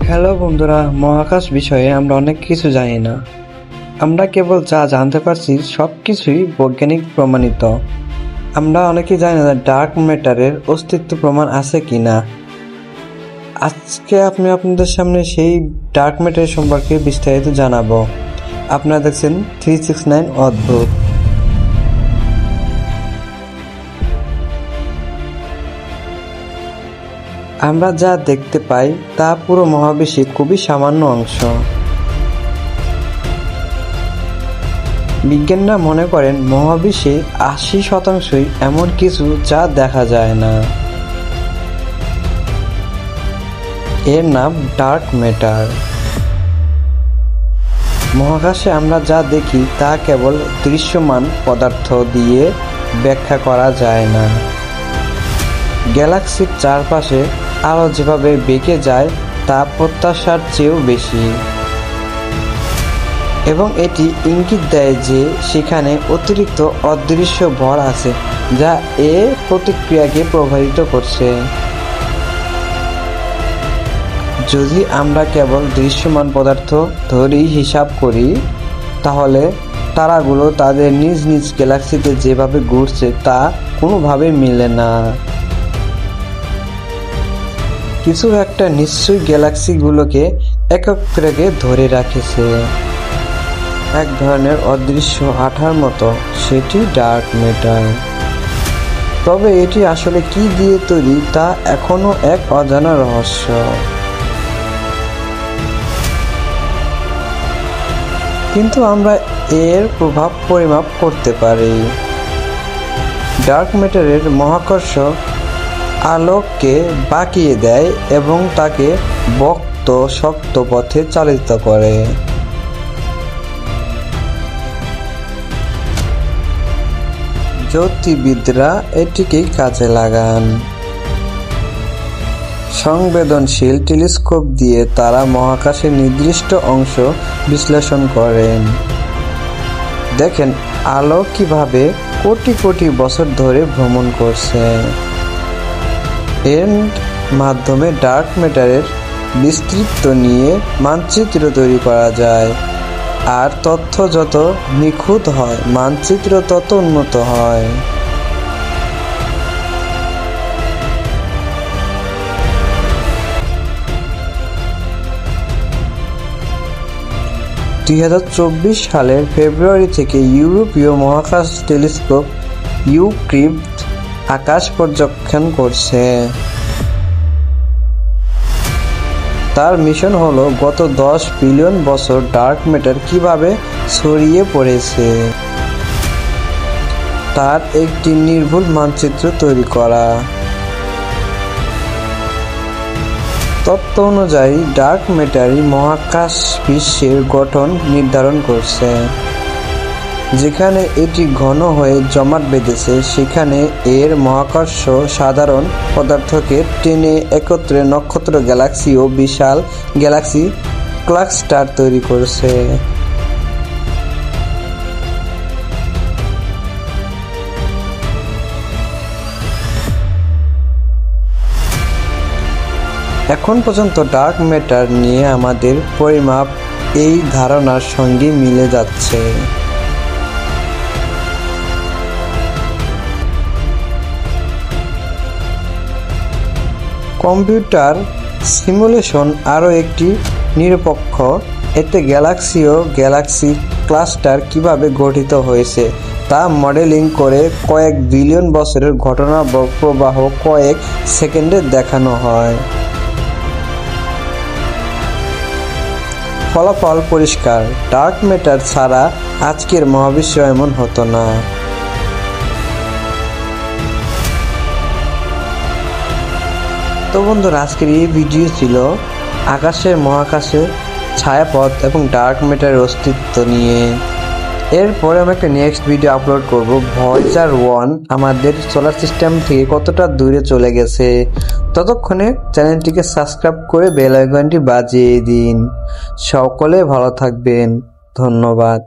Hello বন্ধুরা, মহাকাশ বিষয়ে আমরা অনেক কিছু জানি না। আমরা কেবল যা জানতে পারছি সব কিছুই বৈজ্ঞানিক প্রমাণিত। আমরা অনেকেই জানি না ডার্ক ম্যাটারের অস্তিত্ব প্রমাণ আছে কি না। আজকে আমি আপনাদের সামনে সেই ডার্ক ম্যাটার সম্পর্কে বিস্তারিত জানাবো। আপনারা দেখছেন 369 অদ্ভুত। আমরা যা দেখতে পাই তা পুরো মহাবিশ্বের খুবই সামান্য অংশ। বিজ্ঞানীরা মনে করেন মহাবিশ্বে 80% এমন কিছু যা দেখা যায় না। এর নাম ডার্ক ম্যাটার। মহাকাশে আমরা যা দেখি তা কেবল দৃশ্যমান পদার্থ দিয়ে ব্যাখ্যা করা যায় না। গ্যালাক্সির চারপাশে আলো যেভাবে বেঁকে যায় তা প্রত্যাশার চেয়েও বেশি, এবং এটি ইঙ্গিত দেয় যে সেখানে অতিরিক্ত অদৃশ্য ভর আছে যা এ প্রতিক্রিয়াকে প্রভাবিত করছে। যদি আমরা কেবল দৃশ্যমান পদার্থ ধরেই হিসাব করি, তাহলে তারাগুলো তাদের নিজ নিজ গ্যালাক্সিতে যেভাবে ঘুরছে তা কোনোভাবেই মিলে না। কিছু একটা নিশ্চয়ই গ্যালাক্সিগুলোকে একত্রে ধরে রাখেছে, এক ধরনের অদৃশ্য আঠার মতো। সেটি ডার্ক ম্যাটার। তবে এটি আসলে কি দিয়ে তৈরি তা এখনো এক অজানা রহস্য। কিন্তু আমরা এর প্রভাব পরিমাপ করতে পারি। ডার্ক ম্যাটারের মহাকর্ষ আলোককে বাঁকিয়ে দেয় এবং তাকে বক্র শক্ত পথে চালিত করে। জ্যোতির্বিদরা এটিকে কাজে লাগান। সংবেদনশীল টেলিস্কোপ দিয়ে তারা মহাকাশের নির্দিষ্ট অংশ বিশ্লেষণ করেন। দেখেন আলো কিভাবে কোটি কোটি বছর ধরে ভ্রমণ করছে। এর মাধ্যমে ডার্ক ম্যাটারের বিস্তৃত নিয়ে মানচিত্র তৈরি করা যায়, আর তথ্য যত নিখুঁত হয় মানচিত্র তত উন্নত হয়। সালের ফেব্রুয়ারি থেকে ইউরোপীয় মহাকাশ টেলিস্কোপ ইউক্লিড আকাশ পর্যবেক্ষণ করছে। তার মিশন হলো গত 10 বিলিয়ন বছর ডার্ক ম্যাটার কিভাবে ছড়িয়ে পড়েছে তার একটি নির্ভুল মানচিত্র তৈরি করা। তত্ত্ব অনুযায়ী ডার্ক ম্যাটারই মহাকাশ বিশ্বের গঠন নির্ধারণ করছে। যেখানে এটি ঘন হয়ে জমাট বেঁধেছে সেখানে এর মহাকর্ষ সাধারণ পদার্থকে টেনে একত্রে নক্ষত্র, গ্যালাক্সি ও বিশাল গ্যালাক্সি ক্লাস্টার তৈরি করছে। এখন পর্যন্ত ডার্ক ম্যাটার নিয়ে আমাদের পরিমাপ এই ধারণার সঙ্গে মিলে যাচ্ছে। কম্পিউটার সিমুলেশন আরও একটি নিরপেক্ষ। এতে গ্যালাক্সি ও গ্যালাক্সি ক্লাস্টার কিভাবে গঠিত হয়েছে তা মডেলিং করে কয়েক বিলিয়ন বছরের ঘটনা প্রবাহ কয়েক সেকেন্ডে দেখানো হয়। ফলাফল পরিষ্কার, ডার্ক ম্যাটার ছাড়া আজকের মহাবিশ্ব এমন হতো না। তো বন্ধুরা, আজকের এই ভিডিও ছিল আকাশের মহাকাশে ছায়াপথ এবং ডার্ক ম্যাটারের অস্তিত্ব নিয়ে। এরপরে আমি একটা নেক্সট ভিডিও আপলোড করব, ভয়েজার 1 আমাদের সোলার সিস্টেম থেকে কতটা দূরে চলে গেছে। ততক্ষণে চ্যানেলটিকে সাবস্ক্রাইব করে বেল আইকনটি বাজিয়ে দিন। সকলে ভালো থাকবেন। ধন্যবাদ।